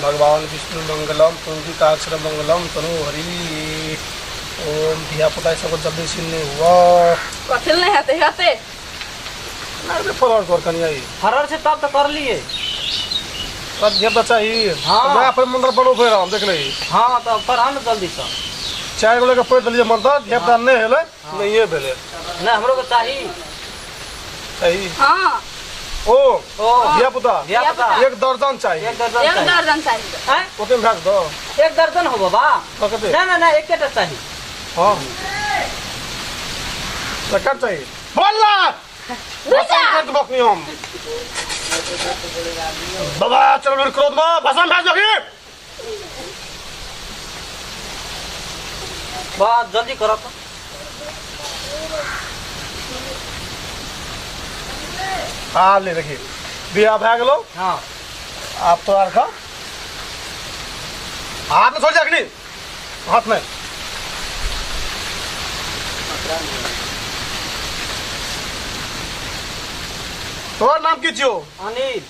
भगवान विष्णु मंगलम पुंडरीकाक्ष मंगलम तनु हरि। ओम धिया पुता सब जल्दी सिन्ने हुआ कथिल नहीं आते आते अरे फरार कर कनिया ई फरार से तब तो कर लिए तब जे बच्चा ही हाँ। मैं अपन मंदिर बनो फेर हम देख ले। हाँ तो पर हम जल्दी से चाय को लेके पैर दलिए मंदिर धिया पुता नहीं हेले नहीं ये भेले नहीं हमरो को चाहिए सही। हां ओ ओ धिया पुता एक दर्जन चाहिए एक दर्जन एक चाहिए दर्जन चाहिए हैं ओते भाग दो एक दर्जन हो बाबा पकड़े नहीं नहीं एक केटा चाहिए हां लकड़ चाहिए बोल ना बस बकनी हम बाबा चलो मेरे क्रोध में भसम भेज लगी बात जल्दी करो तो हाँ ले रखिए बिया भाग लो। हाँ आप तो यार खा हाथ में छोड़ जागनी हाथ में तुम्हारा नाम की जियो अनिल